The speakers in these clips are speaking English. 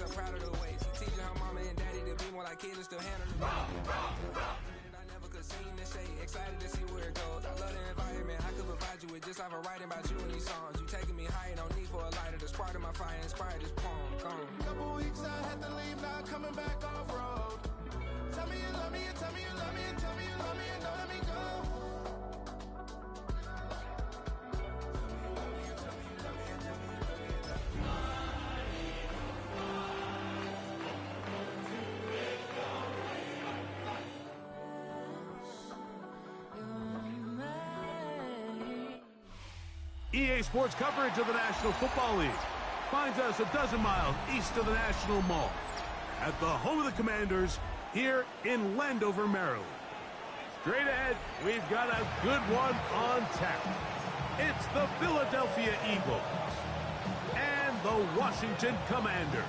so proud of the ways. He teaching her mama and daddy to be more like kids and still handle the I never could sing to say, excited to see where it goes. I love the environment, I could provide you with just off of writing about you in these songs. You taking me higher, no need for a lighter. The spark of my fire inspired this poem. Gone. Couple weeks I had to leave, now coming back off road. Tell me you love me, and tell me you love me, and tell me you love me, and don't let me go. EA Sports coverage of the National Football League finds us a dozen miles east of the National Mall at the home of the Commanders here in Landover, Maryland. Straight ahead, we've got a good one on tap. It's the Philadelphia Eagles and the Washington Commanders.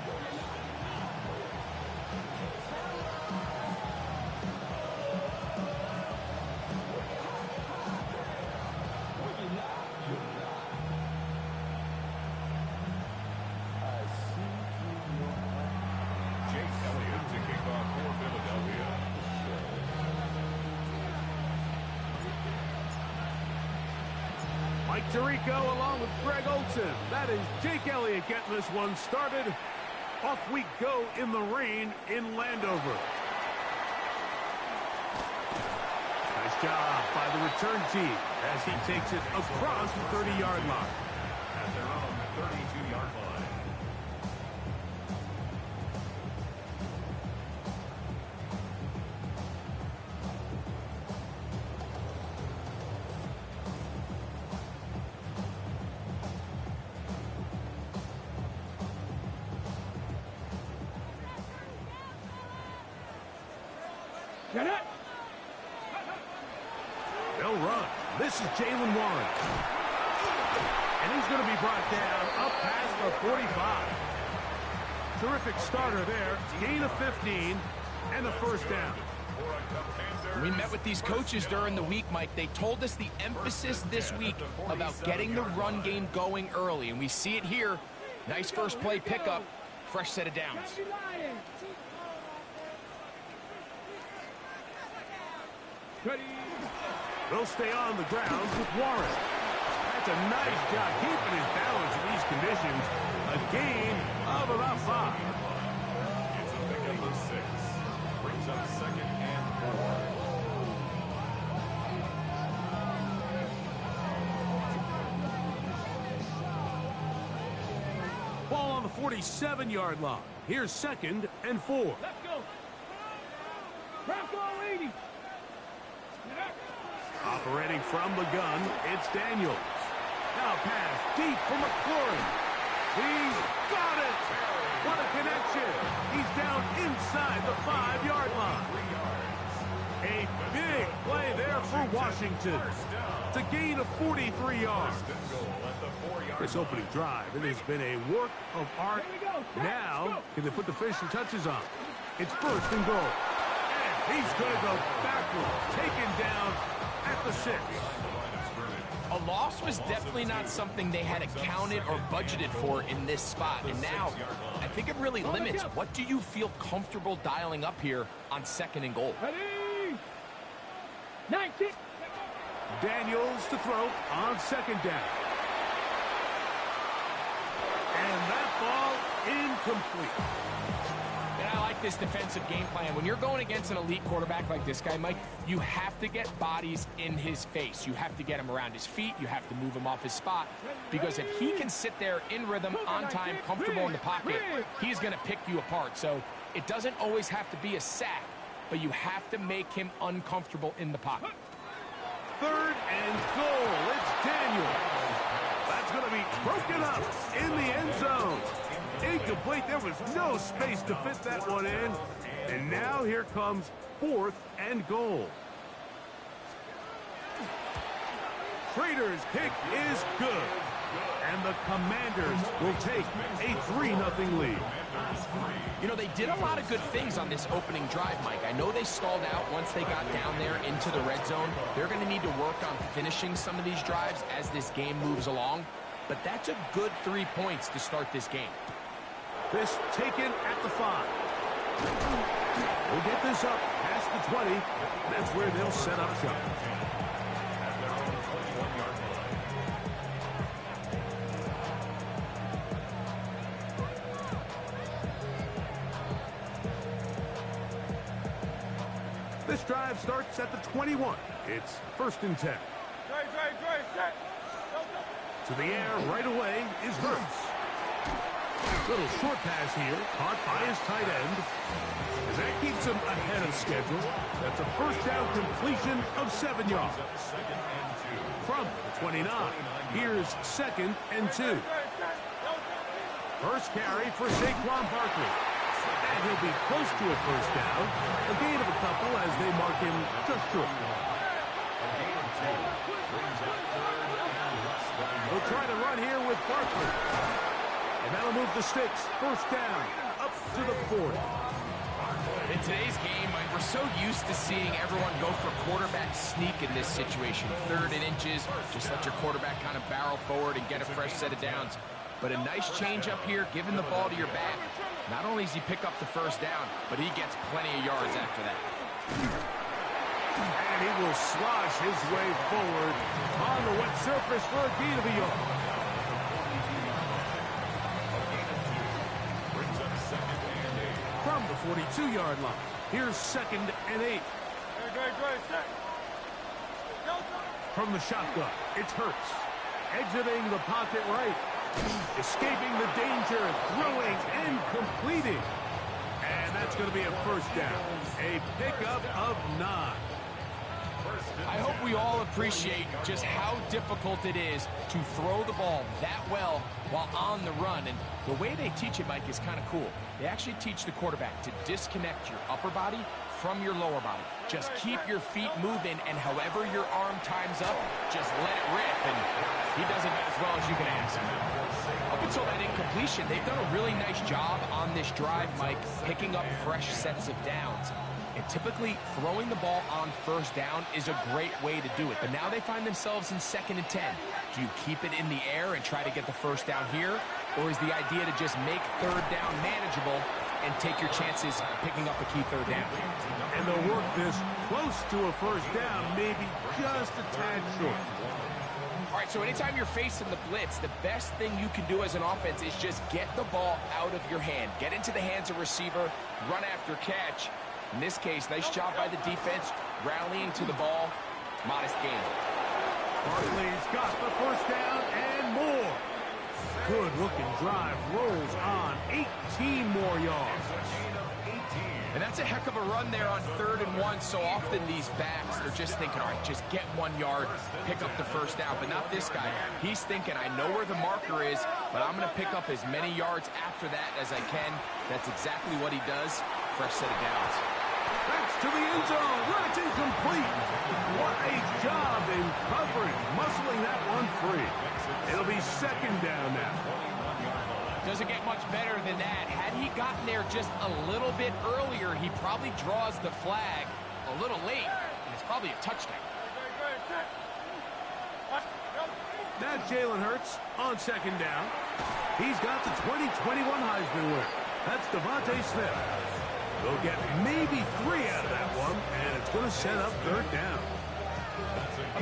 Mike Tirico along with Greg Olson. That is Jake Elliott getting this one started. Off we go in the rain in Landover. Nice job by the return team as he takes it across the 30-yard line. At their own 32-yard line. They'll run. This is Jalen Warren. And he's going to be brought down up past the 45. Terrific starter there. Gain of 15 and a first down. We met with these coaches during the week, Mike. They told us the emphasis this week about getting the run game going early, and we see it here. Nice first play pickup, fresh set of downs. They'll stay on the ground with Warren. That's a nice job keeping his balance in these conditions. A gain of about 5. It's a pickup of 6. Brings up 2nd and 4. Ball on the 47-yard line. Here's 2nd and 4. Let's go. Bronco 80. Operating from the gun, it's Daniels. Now pass deep for McLaurin. He's got it. What a connection. He's down inside the 5-yard line. A big play there for Washington. It's a gain of 43 yards. This opening drive, it has been a work of art. Now, can they put the finishing touches on? It's 1st and goal. And he's going to go backwards, taken down at the 6. A loss was definitely not something they had accounted or budgeted for in this spot. And now, I think it really limits what do you feel comfortable dialing up here on 2nd and goal. Ready? 19. Daniels to throw on 2nd down. And that ball incomplete. And I like this defensive game plan. When you're going against an elite quarterback like this guy, Mike, you have to get bodies in his face. You have to get him around his feet. You have to move him off his spot. Because if he can sit there in rhythm, on time, comfortable in the pocket, he's going to pick you apart. So it doesn't always have to be a sack, but you have to make him uncomfortable in the pocket. 3rd and goal. It's Daniels. That's going to be broken up in the end zone. Incomplete. There was no space to fit that one in. And now here comes 4th and goal. Schrader's kick is good. And the Commanders will take a 3-0 lead. You know, they did a lot of good things on this opening drive, Mike. I know they stalled out once they got down there into the red zone. They're going to need to work on finishing some of these drives as this game moves along. But that's a good 3 points to start this game. This taken at the 5. We'll get this up past the 20. That's where they'll set up shop. At their own 21-yard line. This drive starts at the 21. It's 1st and 10. To the air right away is Hurts. Little short pass here, caught by his tight end. And that keeps him ahead of schedule. That's a first down completion of 7 yards. From the 29, here's 2nd and 2. First carry for Saquon Barkley. And he'll be close to a first down. A gain of a couple as they mark him just short. They'll try to run here with Barkley. And that'll move the sticks. First down, up to the 40. In today's game, we're so used to seeing everyone go for quarterback sneak in this situation. 3rd and inches, just let your quarterback kind of barrel forward and get a fresh set of downs. But a nice change up here, giving the ball to your back. Not only does he pick up the first down, but he gets plenty of yards after that. And he will slosh his way forward on the wet surface for a gain of a yard. From the 42-yard line, here's 2nd and 8. From the shotgun, it's Hurts. Exiting the pocket right. Escaping the danger, throwing and completing. And that's going to be a first down. A pickup of 9. I hope we all appreciate just how difficult it is to throw the ball that well while on the run. And the way they teach it, Mike, is kind of cool. They actually teach the quarterback to disconnect your upper body from your lower body. Just keep your feet moving, and however your arm times up, just let it rip. And he does it as well as you can ask. Up until that incompletion, they've done a really nice job on this drive, Mike, picking up fresh sets of downs. And typically, throwing the ball on first down is a great way to do it. But now they find themselves in 2nd and 10. Do you keep it in the air and try to get the first down here? Or is the idea to just make 3rd down manageable and take your chances picking up a key 3rd down? And they'll work this close to a first down, maybe just a tad short. All right, so anytime you're facing the blitz, the best thing you can do as an offense is just get the ball out of your hand. Get into the hands of receiver, run after catch. In this case, nice job by the defense, rallying to the ball. Modest gain. Barkley's got the first down and more. Good-looking drive rolls on 18 more yards. And that's a heck of a run there on 3rd and 1. So often these backs, they're just thinking, all right, just get 1 yard, pick up the first down. But not this guy. He's thinking, I know where the marker is, but I'm going to pick up as many yards after that as I can. That's exactly what he does. Fresh set of downs. That's to the end zone. That's incomplete. What a job in coverage, muscling that one free. It'll be 2nd down now. Doesn't get much better than that. Had he gotten there just a little bit earlier, he probably draws the flag a little late, and it's probably a touchdown. Now Jalen Hurts on 2nd down. He's got the 2021 Heisman winner. That's Devontae Smith. They'll get maybe 3 out of that one, and it's going to set up 3rd down.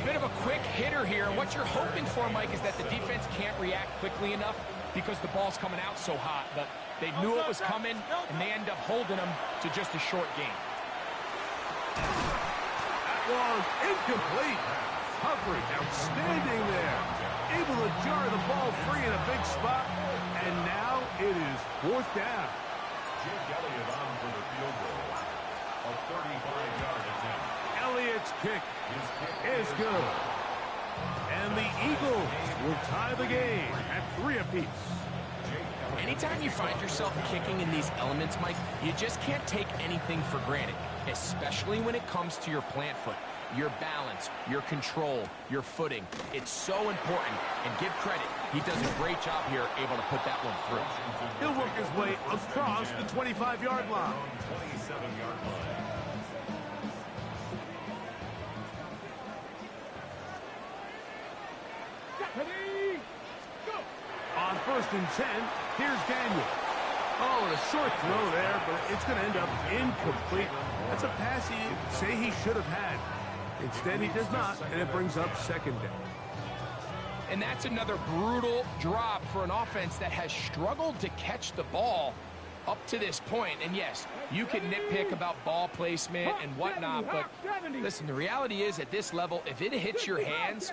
A bit of a quick hitter here. What you're hoping for, Mike, is that the defense can't react quickly enough because the ball's coming out so hot. But they knew it was coming, and they end up holding them to just a short game. That one incomplete. Coverage outstanding there. Able to jar the ball free in a big spot, and now it is 4th down. Jake Elliott on for the field goal. A 35-yard attempt. Elliott's kick is good. And the Eagles will tie the game at 3 apiece. Anytime you find yourself kicking in these elements, Mike, you just can't take anything for granted, especially when it comes to your plant foot, your balance, your control, your footing. It's so important, and give credit. He does a great job here, able to put that one through. He'll work his way across the 25-yard line. 27-yard line. On 1st and 10, here's Daniel. Oh, and a short throw there, but it's going to end up incomplete. That's a pass he'd say he should have had. Instead, he does not, and it brings up second down. And that's another brutal drop for an offense that has struggled to catch the ball up to this point. And yes, you can nitpick about ball placement and whatnot, but listen, the reality is at this level, if it hits your hands,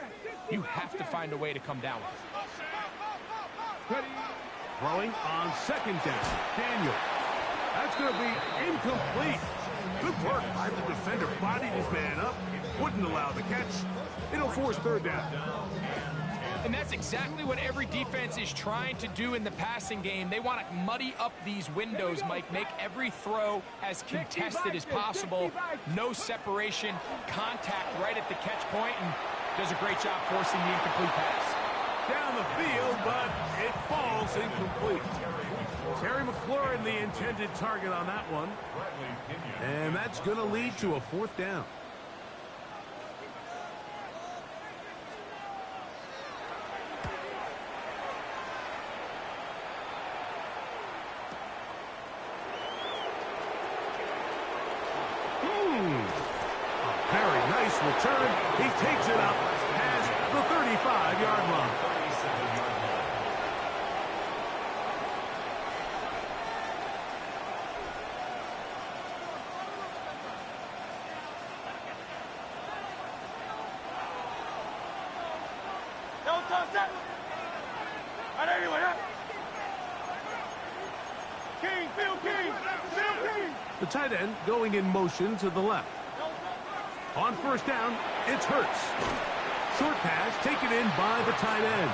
you have to find a way to come down with it. Throwing on second down, Daniel. That's going to be incomplete. Good work by the defender. Bodied his man up, wouldn't allow the catch. It'll force third down. And that's exactly what every defense is trying to do in the passing game. They want to muddy up these windows, Mike, make every throw as contested as possible. No separation, contact right at the catch point, and does a great job forcing the incomplete pass. Down the field, but it falls incomplete. Terry McLaurin, the intended target on that one. And that's going to lead to a fourth down. A very nice return. He takes it up past the 35-yard line. The tight end going in motion to the left. On first down, it's Hurts. Short pass taken in by the tight end.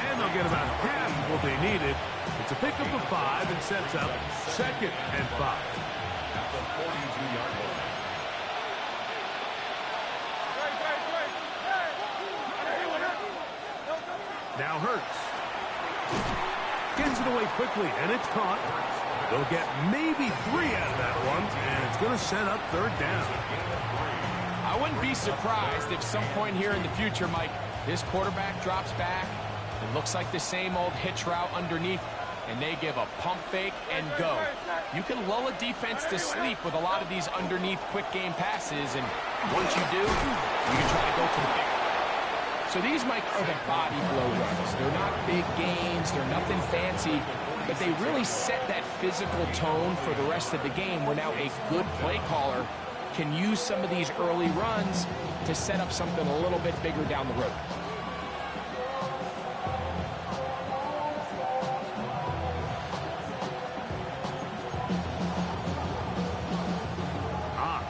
And they'll get about half of what they needed. It's a pickup of 5 and sets up 2nd and 5. At the 42-yard line. Now Hurts. Gets it away quickly, and it's caught. They'll get maybe 3 out of that one, and it's going to set up third down. I wouldn't be surprised if some point here in the future, Mike, this quarterback drops back. It looks like the same old hitch route underneath, and they give a pump fake and go. You can lull a defense to sleep with a lot of these underneath quick game passes, and once you do, you can try to go for the big. So these, Mike, are the body blow runs. They're not big gains. They're nothing fancy, but they really set that physical tone for the rest of the game where now a good play caller can use some of these early runs to set up something a little bit bigger down the road.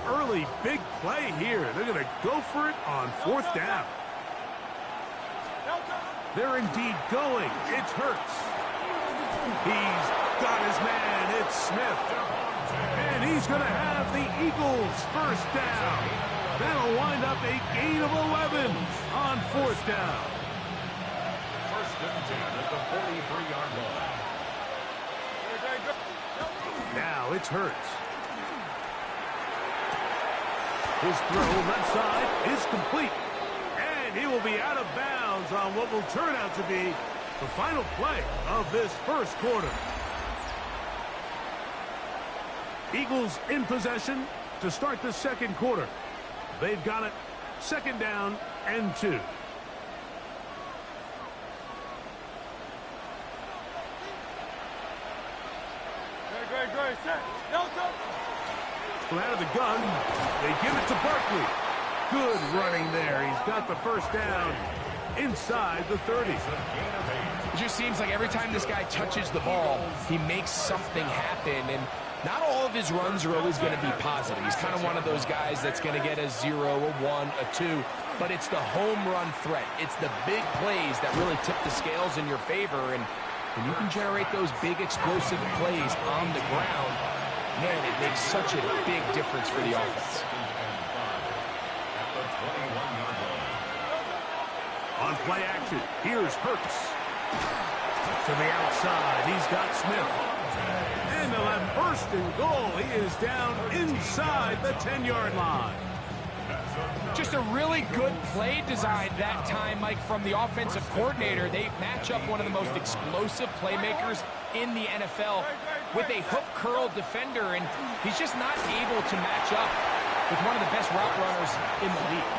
Early big play here. They're going to go for it on fourth down. They're indeed going. It's Hurts. He's got his man. It's Smith. And he's going to have the Eagles first down. That'll wind up a gain of 11 on fourth down. First and 10 at the 43-yard line. Now it's Hurts. His throw left side is complete. And he will be out of bounds on what will turn out to be the final play of this first quarter. Eagles in possession to start the second quarter. They've got it. Second down and 2. From out of the gun, they give it to Barkley. Good running there. He's got the first down inside the 30. It just seems like every time this guy touches the ball, he makes something happen, and not all of his runs are always going to be positive. He's kind of one of those guys that's going to get a 0, a 1, a 2, but it's the home run threat. It's the big plays that really tip the scales in your favor, and when you can generate those big explosive plays on the ground, man, it makes such a big difference for the offense. On play action, here's Hurts. To the outside, he's got Smith. And they'll have first and goal. He is down inside the 10-yard line. Just a really good play design that time, Mike, from the offensive coordinator. They match up one of the most explosive playmakers in the NFL with a hook curl defender, and he's just not able to match up with one of the best route runners in the league.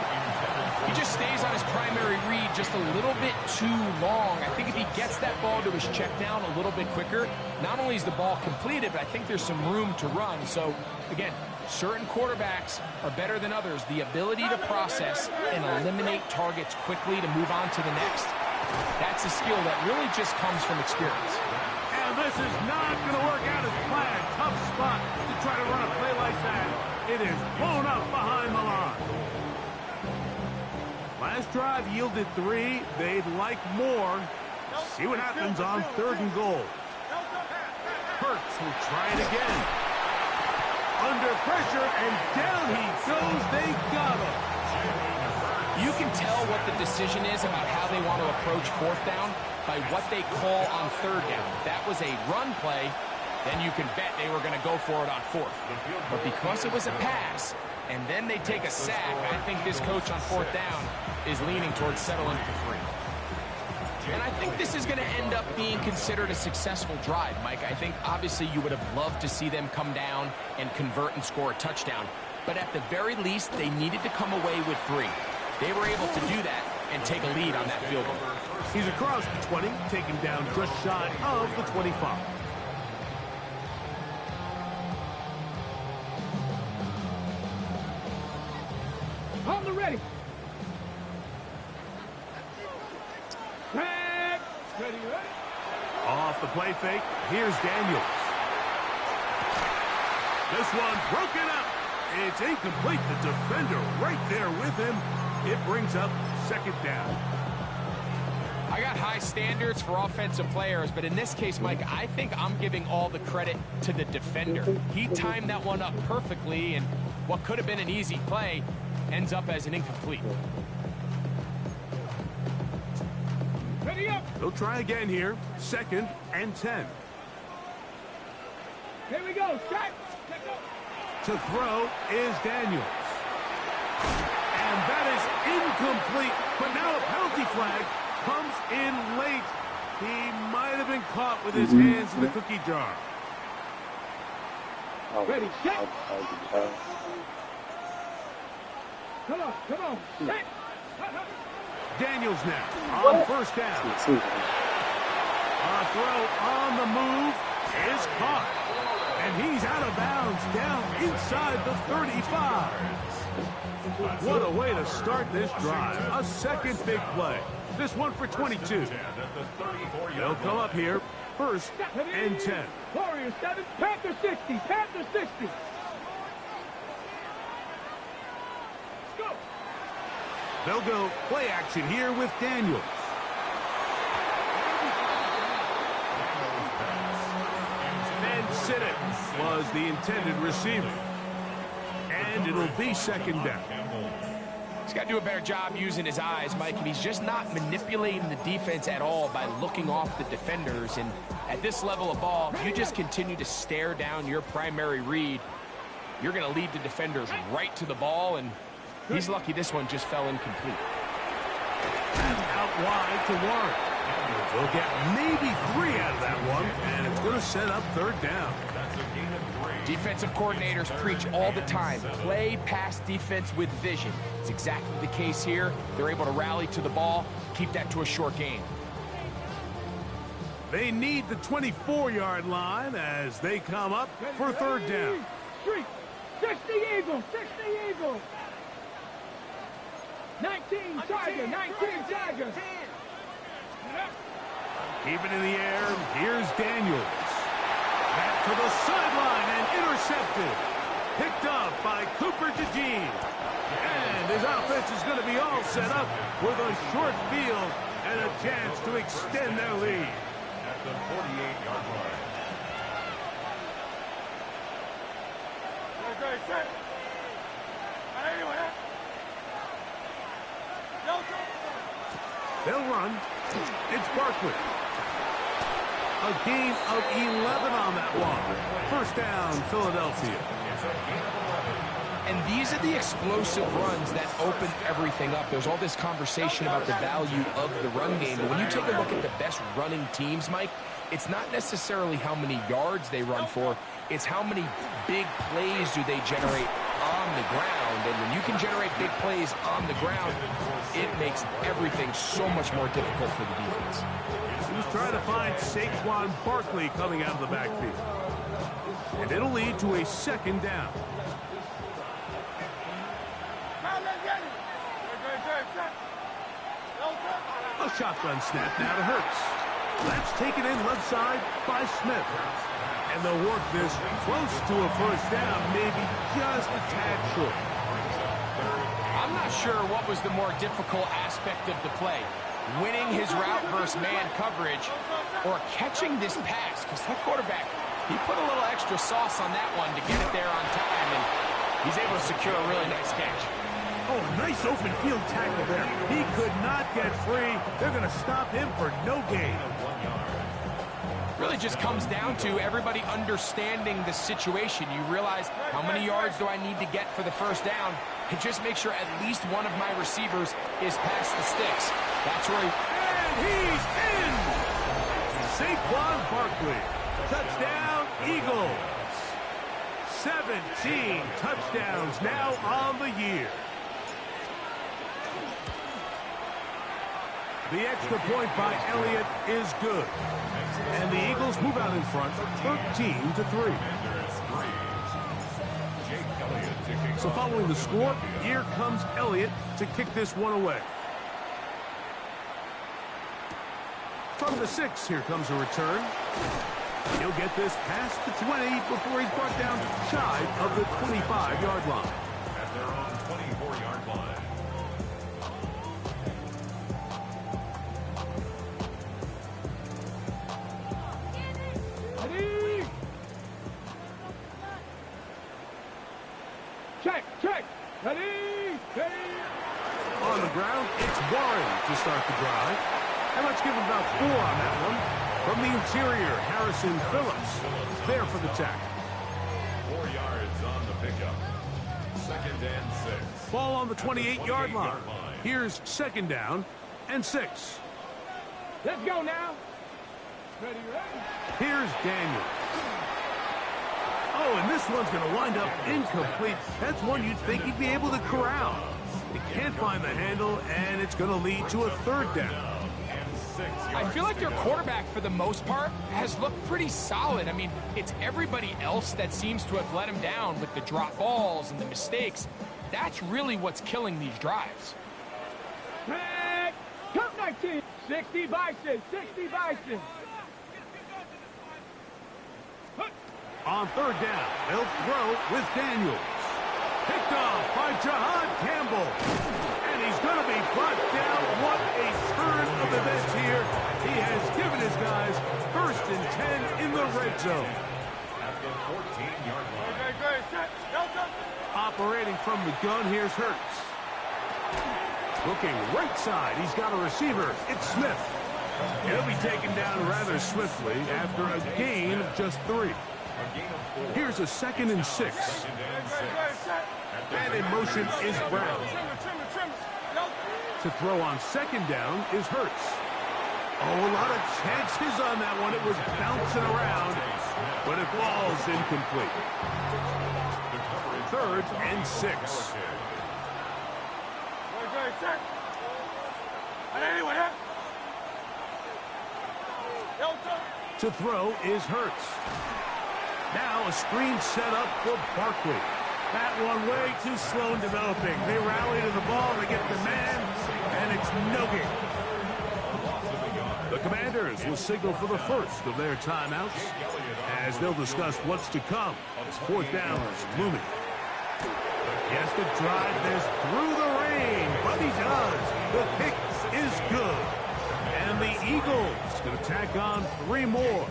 He just stays on his primary read just a little bit too long. I think if he gets that ball to his check down a little bit quicker, not only is the ball completed, but I think there's some room to run. So, again, certain quarterbacks are better than others. The ability to process and eliminate targets quickly to move on to the next. That's a skill that really just comes from experience. And this is not going to work out as planned. Tough spot to try to run a play like that. It is blown up behind the line. Last drive yielded 3. They'd like more. See what happens on 3rd and goal. Hurts will try it again. Under pressure, and down he goes. They got him. You can tell what the decision is about how they want to approach 4th down by what they call on 3rd down. If that was a run play, then you can bet they were going to go for it on 4th. But because it was a pass, and then they take a sack, I think this coach on 4th down is leaning towards settling for 3. And I think this is going to end up being considered a successful drive, Mike. I think obviously you would have loved to see them come down and convert and score a touchdown. But at the very least, they needed to come away with 3. They were able to do that and take a lead on that field goal. He's across the 20, taken down just shy of the 25. On the ready. Tag. Ready, ready. Off the play fake, here's Daniels. This one broken up. It's incomplete. The defender right there with him. It brings up 2nd down. I got high standards for offensive players, but in this case, Mike, I think I'm giving all the credit to the defender. He timed that one up perfectly, and what could have been an easy play ends up as an incomplete. Ready up. They'll try again here. 2nd and 10. Here we go. Set. To throw is Daniels. And that is incomplete. But now a penalty flag comes in late. He might have been caught with his hands in the cookie jar. Ready, set. Come on, come on. Set. Daniels now on 1st down. A throw on the move is caught. And he's out of bounds down inside the 35. What a way to start this drive. A 2nd big play. This one for 22. They'll come up here. 1st and 10. Warriors 7, Panther 60, Panther 60. Go. They'll go play action here with Daniels. And Simmons was the intended receiver. And it'll be 2nd down. He's got to do a better job using his eyes, Mike, and he's just not manipulating the defense at all by looking off the defenders. And at this level of ball, if you just continue to stare down your primary read, you're going to lead the defenders right to the ball, and he's lucky this one just fell incomplete. That's out wide to Warren. They'll get maybe 3 out of that one, and it's going to set up 3rd down. That's a gain of 3. Defensive coordinators preach all the time, play pass defense with vision. It's exactly the case here. They're able to rally to the ball, keep that to a short gain. They need the 24-yard line as they come up for 3rd down. 60 Eagles, 60 Eagles. 19 Tiger, 19 Tiger. Keep it in the air. Here's Daniels. Back to the sideline and intercepted. Picked up by Cooper DeJean. And his offense is going to be all set up with a short field and a chance to extend their lead. At the 48-yard line. They'll run. It's Barkley. A gain of 11 on that one. 1st down, Philadelphia. It's a gain of 11. And these are the explosive runs that open everything up. There's all this conversation about the value of the run game. But when you take a look at the best running teams, Mike, it's not necessarily how many yards they run for. It's how many big plays do they generate on the ground. And when you can generate big plays on the ground, it makes everything so much more difficult for the defense. He was trying to find Saquon Barkley coming out of the backfield. And it'll lead to a second down. A shotgun snap now to Hurts. That's taken in left side by Smith. And they'll work this close to a first down, maybe just a tad short. I'm not sure what was the more difficult aspect of the play. Winning his route versus man coverage or catching this pass, because that quarterback, he put a little extra sauce on that one to get it there on time, and he's able to secure a really nice catch. Oh, nice open field tackle there. He could not get free. They're going to stop him for no gain. Really just comes down to everybody understanding the situation. You realize how many yards do I need to get for the first down, and just make sure at least one of my receivers is past the sticks. That's where And he's in! Saquon Barkley. Touchdown, Eagles. 17 touchdowns now on the year. The extra point by Elliott is good. And the Eagles move out in front 13-3. So following the score, here comes Elliott to kick this one away. From the 6, here comes a return. He'll get this past the 20 before he's brought down shy of the 25-yard line. At their own 24-yard line. Ready? Check, check. Ready? Ready? On the ground, it's Warren to start the drive. And let's give him about 4 on that one. From the interior, Harrison Phillips there for the tackle. 4 yards on the pickup. 2nd and 6. Ball on the 28-yard line. Here's 2nd down and 6. Let's go now. Ready, ready? Here's Daniels. Oh, and this one's going to wind up incomplete. That's one you'd think he'd be able to corral. He can't find the handle, and it's going to lead to a 3rd down. I feel like their quarterback, for the most part, has looked pretty solid. I mean, it's everybody else that seems to have let him down with the drop balls and the mistakes. That's really what's killing these drives. Back. Count 19. 60 Bison. 60 Bison. On 3rd down, they'll throw with Daniels. Picked off by Jahad Campbell. And he's going to be brought down. What a turn of events here. He has given his guys 1st and 10 in the red zone. At the 14-yard line. Operating from the gun, here's Hurts. Looking right side, he's got a receiver. It's Smith. He'll be taken down rather swiftly after a gain of just 3. Here's a 2nd and 6. And in motion is Brown. To throw on 2nd down is Hurts. Oh, a lot of chances on that one. It was bouncing around, but it falls incomplete. 3rd and 6. To throw is Hurts. Now a screen set up for Barkley. That one way too slow in developing. They rally to the ball, they get the man, and it's no gain. The Commanders will signal for the first of their timeouts as they'll discuss what's to come as 4th down is looming. He has to drive this through the rain, but he does. The kick is good. And the Eagles going to tack on 3 more,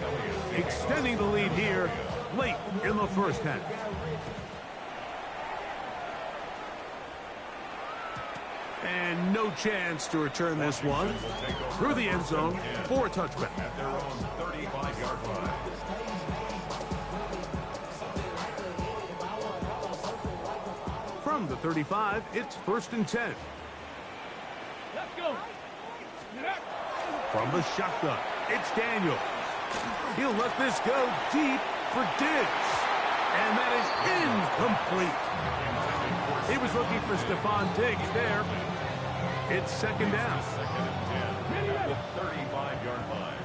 extending the lead here late in the first half. And no chance to return this one through the end zone for a touchback. At their own 35-yard line. 35, it's 1st and 10. Let's go. From the shotgun, it's Daniels. He'll let this go deep for Diggs. And that is incomplete. He was looking for Stephon Diggs there. It's 2nd down. The 35-yard line.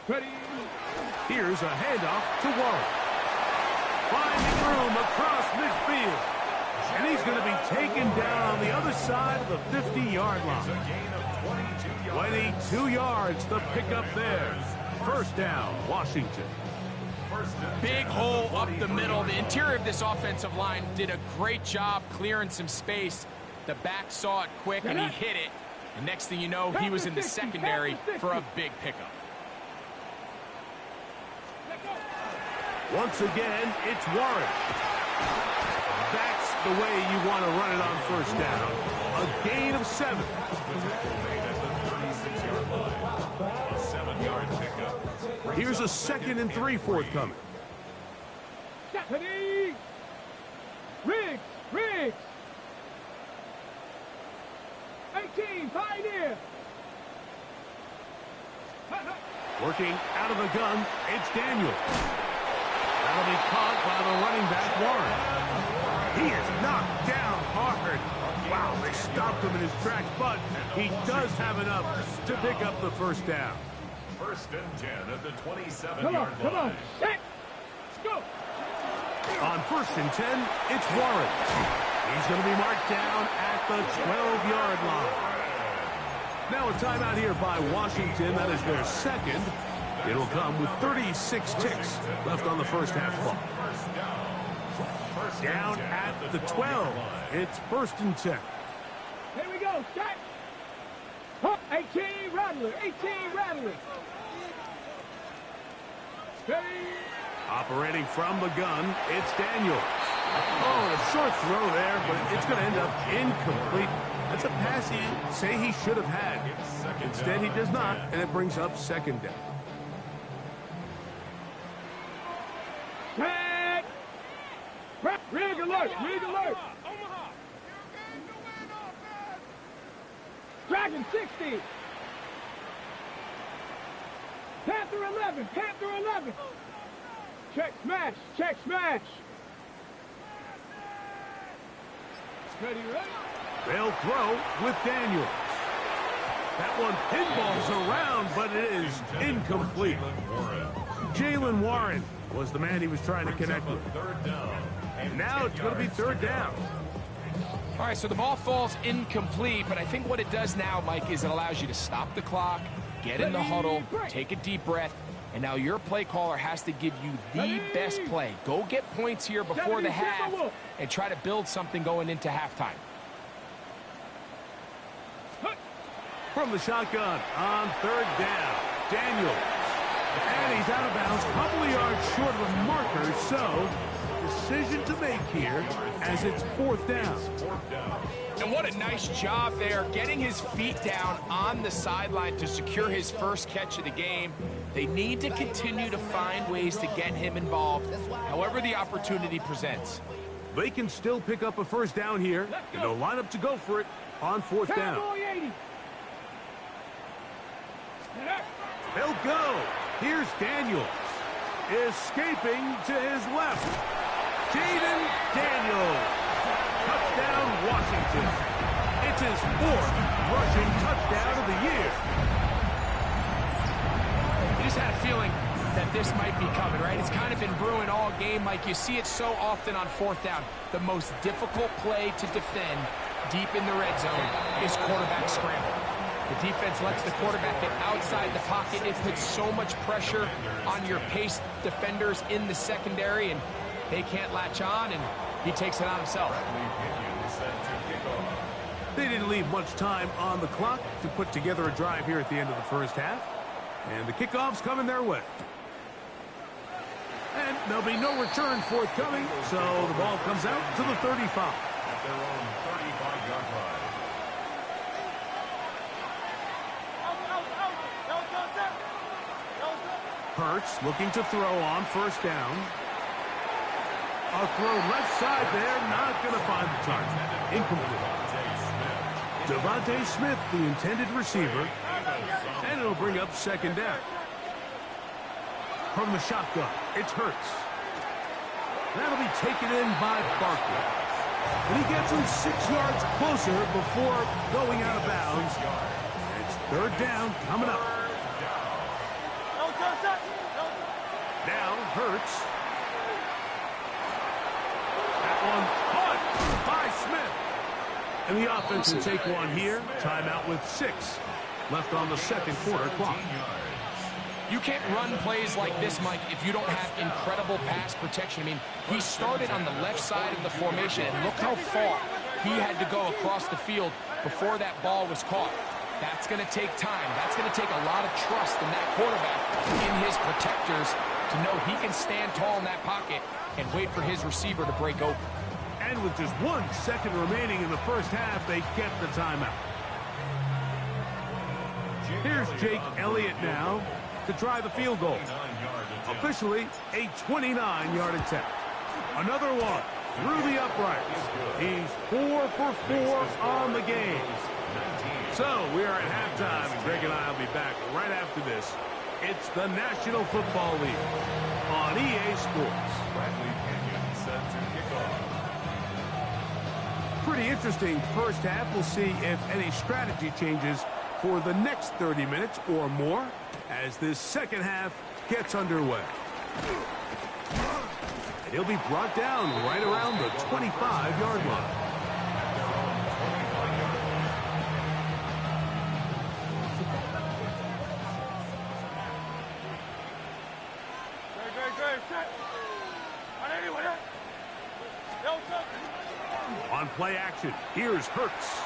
Ready. Here's a handoff to Warren. Finding room across midfield. And he's going to be taken down on the other side of the 50-yard line. A gain of 22 yards, the pickup there. 1st down, Washington. Big hole up the middle. The interior of this offensive line did a great job clearing some space. The back saw it quick, and he hit it. And next thing you know, he was in the secondary for a big pickup. Once again, it's Warren. That's the way you want to run it on 1st down. A gain of 7. A 7-yard pickup. Here's a 2nd and 3 forthcoming. Ready. Riggs. 18, Pioneer. Working out of the gun, it's Daniels. That'll be caught by the running back, Warren. He is knocked down hard. Wow, they stopped him in his tracks, but he does have enough to pick up the 1st down. 1st and 10 at the 27-yard line. Come on. Set. Let's go. On 1st and 10, it's Warren. He's going to be marked down at the 12-yard line. Now a timeout here by Washington. That is their 2nd. It'll come with 36 ticks left on the 1st half clock. Down at the 12. It's 1st and 10. Here we go. Set. 18, Rattler. 18, Rattler. Ready. Operating from the gun, it's Daniels. Oh, a short throw there, but it's going to end up incomplete. That's a pass he say he should have had. Instead, he does not, and it brings up 2nd down. Set. Rig alert. Dragon 60. Panther 11. Check smash. Ready. They'll throw with Daniels. That one pinballs around, but it is incomplete. Jalen Warren was the man he was trying to connect with. And now it's going to be 3rd down. All right, so the ball falls incomplete, but I think what it does now, Mike, is it allows you to stop the clock, get in the huddle, take a deep breath, and now your play caller has to give you the best play. Go get points here before the half and try to build something going into halftime. From the shotgun on 3rd down, Daniels. And he's out of bounds, a couple of yards short of the marker, so decision to make here as it's 4th down. And what a nice job there, getting his feet down on the sideline to secure his first catch of the game. They need to continue to find ways to get him involved, however the opportunity presents. They can still pick up a 1st down here, and they'll line up to go for it on 4th down. They'll go. Here's Daniels. Escaping to his left. Jaden Daniels. Touchdown, Washington. It's his 4th rushing touchdown of the year. You just had a feeling that this might be coming, right? It's kind of been brewing all game, Mike. You see it so often on 4th down. The most difficult play to defend deep in the red zone is quarterback scramble. The defense lets the quarterback get outside the pocket. It puts so much pressure on your paced defenders in the secondary, and they can't latch on, and he takes it on himself. They didn't leave much time on the clock to put together a drive here at the end of the 1st half. And the kickoff's coming their way. And there'll be no return forthcoming, so the ball comes out to the 35. At their own 35-yard line. Hurts looking to throw on 1st down. A throw left side there, not going to find the target. Incomplete. Devontae Smith, the intended receiver, and it'll bring up second down. From the shotgun, it's Hurts. That'll be taken in by Barkley. And he gets him 6 yards closer before going out of bounds. It's third down coming up. Now Hurts. That one caught by Smith. And the offense will take one here. Timeout with 6 left on the second quarter clock. You can't run plays like this, Mike, if you don't have incredible pass protection. I mean, he started on the left side of the formation, and look how far he had to go across the field before that ball was caught. That's going to take time. That's going to take a lot of trust in that quarterback, in his protectors, to know he can stand tall in that pocket and wait for his receiver to break open. And with just 1 second remaining in the first half, they kept the timeout. Here's Jake Elliott now to try the field goal. Officially a 29-yard attempt. Another one through the uprights. He's 4 for 4 on the game. So we are at halftime, and Greg and I will be back right after this. It's the National Football League on EA Sports. Pretty interesting first half. We'll see if any strategy changes for the next 30 minutes or more as this second half gets underway. And he'll be brought down right around the 25-yard line. On play action, here's Hurts.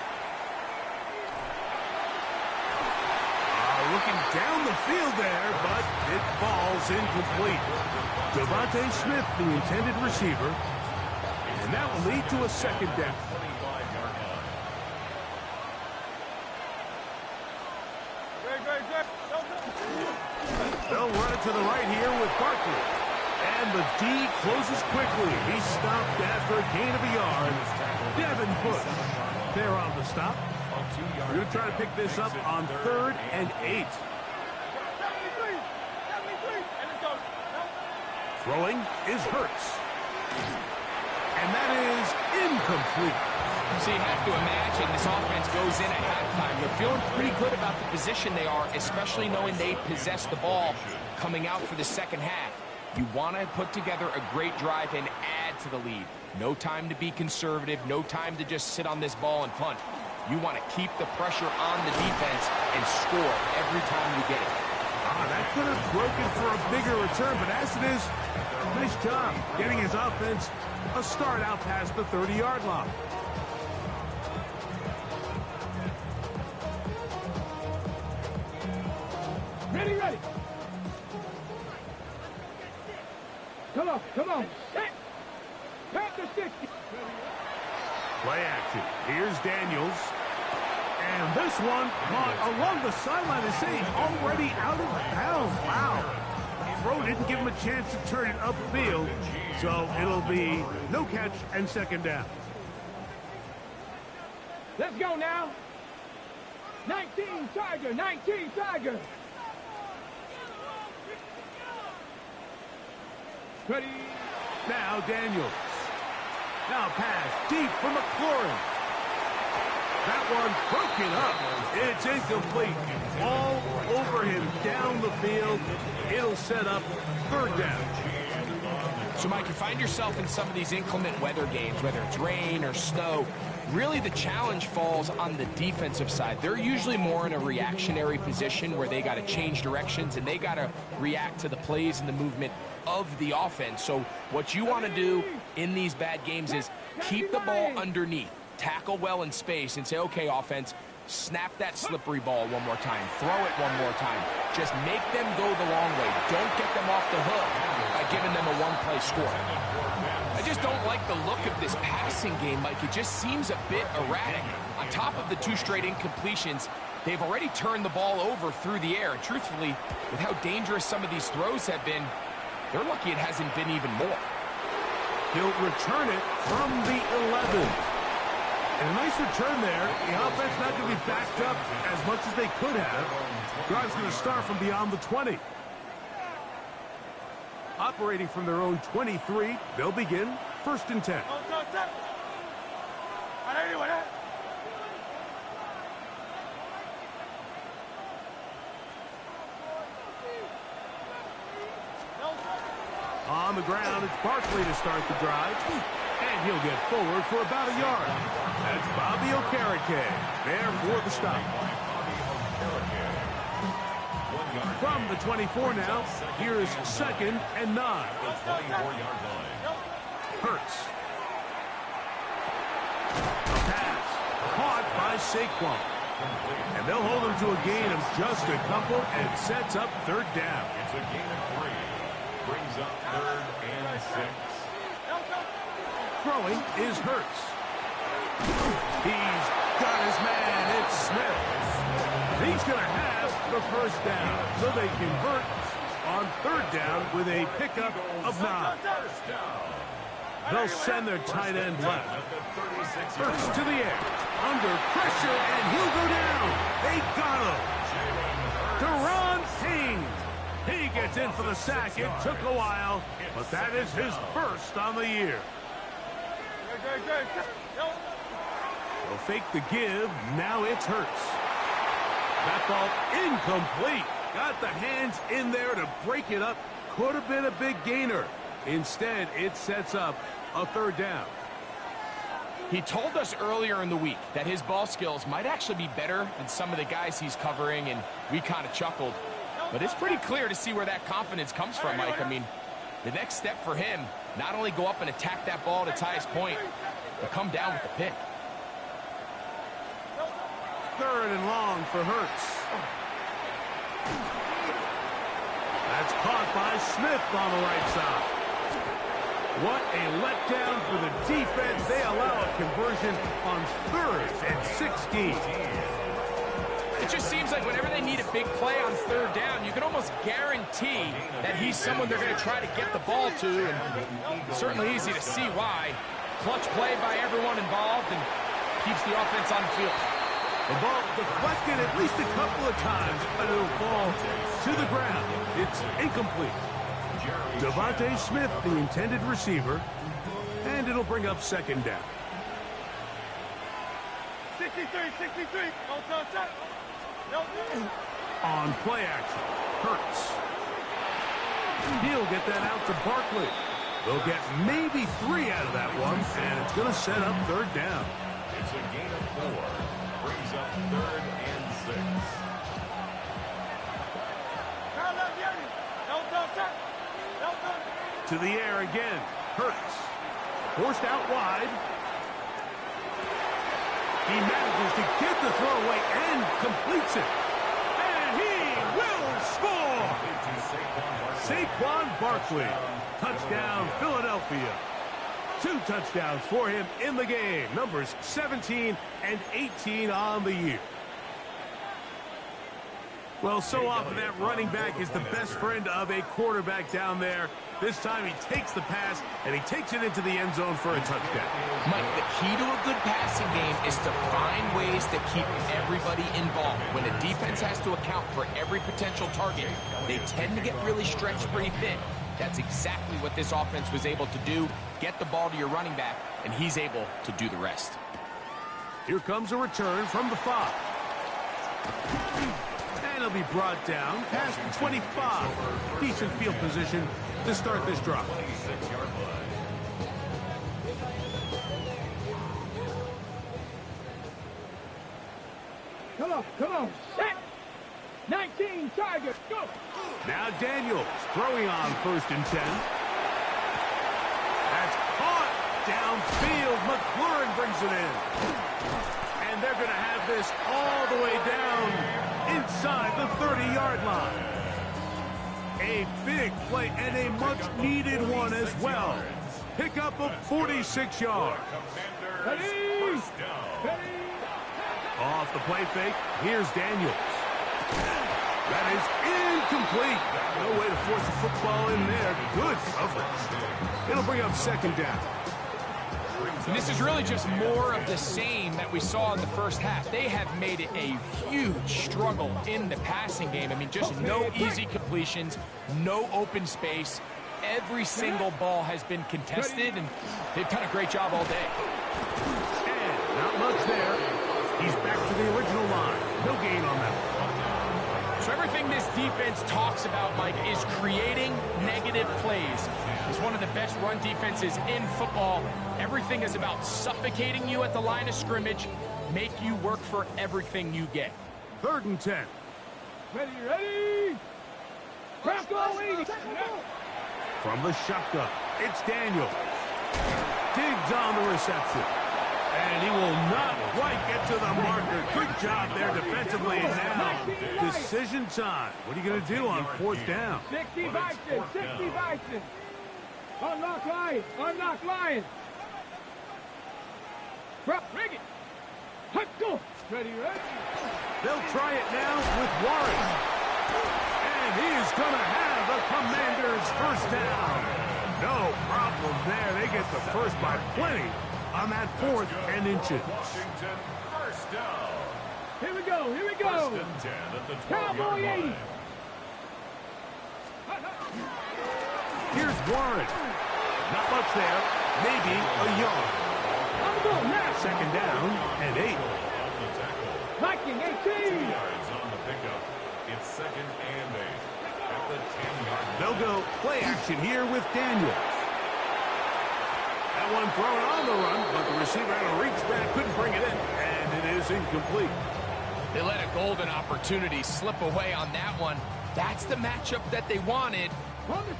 Looking down the field there, but it falls incomplete. Devontae Smith, the intended receiver, and that will lead to a second down. They'll run it to the right here with Barkley. And the D closes quickly. He stopped after a gain of a yard. Devin Bush there on the stop. We're going to try to pick this up on 3rd and 8. Throwing is Hurts. And that is incomplete. So you have to imagine this offense goes in at halftime. They're feeling pretty good about the position they are, especially knowing they possess the ball coming out for the second half. You want to put together a great drive and add to the lead. No time to be conservative. No time to just sit on this ball and punt. You want to keep the pressure on the defense and score every time you get it. That could have broken for a bigger return, but as it is, nice job getting his offense a start out past the 30-yard line. Ready, ready. Come on. Set. Back to 60. Play action. Here's Daniels. And this one caught along the sideline. They say already out of bounds. Wow. Throw didn't give him a chance to turn it upfield. So it'll be no catch and second down. Let's go now. 19 Tiger. Ready. Now Daniels. Now pass deep for McLaurin. That one broken up. It's incomplete. All over him down the field. It'll set up 3rd down. So, Mike, you find yourself in some of these inclement weather games, whether it's rain or snow, really the challenge falls on the defensive side. They're usually more in a reactionary position where they got to change directions and they got to react to the plays and the movement of the offense. So what you want to do in these bad games is keep the ball underneath, tackle well in space, and say, okay, offense, snap that slippery ball one more time, throw it one more time. Just make them go the long way. Don't get them off the hook by giving them a one-play score. I just don't like the look of this passing game, Mike. It just seems a bit erratic. On top of the 2 straight incompletions, they've already turned the ball over through the air. And truthfully, with how dangerous some of these throws have been, they're lucky it hasn't been even more. He'll return it from the 11. And a nice return there. The offense not going to be backed up as much as they could have. Drive's going to start from beyond the 20. Operating from their own 23, they'll begin 1st and 10. On the ground, it's Barkley to start the drive. And he'll get forward for about a yard. That's Bobby Okereke there for the stop. From the 24 now, here's 2nd and 9. Hurts. A pass caught by Saquon. And they'll hold him to a gain of just a couple and sets up 3rd down. It's a gain of 3. Brings up 3rd and 6. Throwing is Hurts. He's got his man. It's Smith. He's going to have the 1st down. So they convert on 3rd down with a pickup of 9. They'll send their tight end left. Hurts to the air. Under pressure, and he'll go down. They got him. Deron King. He gets in for the sack. It took a while, but that is his 1st on the year. They'll fake the give. Now it's Hurts. That ball incomplete. Got the hands in there to break it up. Could have been a big gainer. Instead, it sets up a 3rd down. He told us earlier in the week that his ball skills might actually be better than some of the guys he's covering, and we kind of chuckled. But it's pretty clear to see where that confidence comes from, Mike. I mean, the next step for him, not only go up and attack that ball at its highest point, but come down with the pick. 3rd and long for Hurts. That's caught by Smith on the right side. What a letdown for the defense. They allow a conversion on 3rd and 16. It just seems like whenever they need a big play on 3rd down, you can almost guarantee that he's someone they're going to try to get the ball to, and it's certainly easy to see why. Clutch play by everyone involved and keeps the offense on the field. The ball deflected at least a couple of times, but it'll fall to the ground. It's incomplete. Devontae Smith, the intended receiver, and it'll bring up 2nd down. 63. On play action, Hurts. He'll get that out to Barkley. They'll get maybe 3 out of that one, and it's going to set up 3rd down. It's a gain of 4. Brings up 3rd and 6. To the air again, Hurts. Forced out wide. He manages to get the throw away and completes it. And he will score! Saquon Barkley. Touchdown, Philadelphia. 2 touchdowns for him in the game. Numbers 17 and 18 on the year. Well, so often that running back is the best friend of a quarterback down there. This time he takes the pass, and he takes it into the end zone for a touchdown. Mike, the key to a good passing game is to find ways to keep everybody involved. When a defense has to account for every potential target, they tend to get really stretched pretty thin. That's exactly what this offense was able to do. Get the ball to your running back, and he's able to do the rest. Here comes a return from the 5. And he'll be brought down past the 25. Decent field position to start this drive. Come on. Set. 19, Chargers, go. Now Daniels throwing on 1st and 10. That's caught downfield. McLaurin brings it in. And they're going to have this all the way down inside the 30-yard line. A big play and a much-needed one as well. Pickup of 46 yards. Ready. Off the play fake, here's Daniels. That is incomplete. No way to force the football in there. Good coverage. It'll bring up second down. And this is really just more of the same that we saw in the first half. They have made it a huge struggle in the passing game. I mean, just no easy completions, no open space. Every single ball has been contested, and they've done a great job all day. And not much there. He's back to the original line. No gain on that one. So everything this defense talks about, Mike, is creating negative plays. It's one of the best run defenses in football. Everything is about suffocating you at the line of scrimmage, make you work for everything you get. 3rd and 10. Ready. Bronco 80. From the shotgun, it's Daniels. Digs on the reception. And he will not quite get to the marker. Good job there defensively. And now, decision time. What are you going to do on 4th down? 60 Bison. 60 Bison. Unlock Lions. Unlock Lions. Bring it. Let's go. Ready. They'll try it now with Warren. And he is going to have the Commanders' first down. No problem there. They get the first by plenty on that 4th and inches. Washington, first down. Here we go. First and 10 at the 12-yard Cowboy 80. line. Here's Warren. Not much there. Maybe a yard. I'm going now. 2nd down and 8. On the tackle. Viking 18. 2 yards on the pickup. It's 2nd and 8 at the 10-yard line. They'll go play action here with Daniels. That one thrown on the run, but the receiver had a reach back, couldn't bring it in, and it is incomplete. They let a golden opportunity slip away on that one. That's the matchup that they wanted.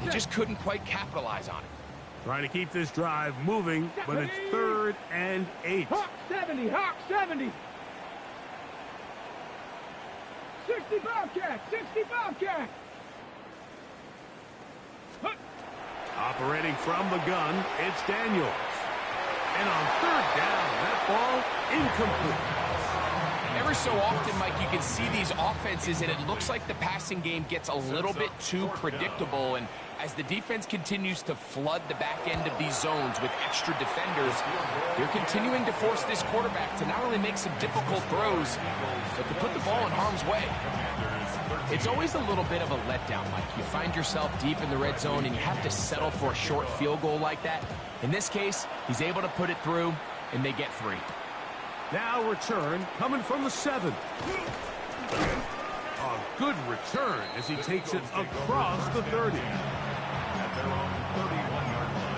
They just couldn't quite capitalize on it. Trying to keep this drive moving, but it's 3rd and 8. Hawk 70. Hawk 70. 60 Bobcat. 60 Bobcat. Operating from the gun, it's Daniels. And on 3rd down, that ball incomplete. Every so often, Mike, you can see these offenses, and it looks like the passing game gets a little bit too predictable. And as the defense continues to flood the back end of these zones with extra defenders, they're continuing to force this quarterback to not only make some difficult throws, but to put the ball in harm's way. It's always a little bit of a letdown, Mike. You find yourself deep in the red zone, and you have to settle for a short field goal like that. In this case, he's able to put it through, and they get 3. Now return coming from the 7. A good return as he takes it across the 30. At their own 31-yard line.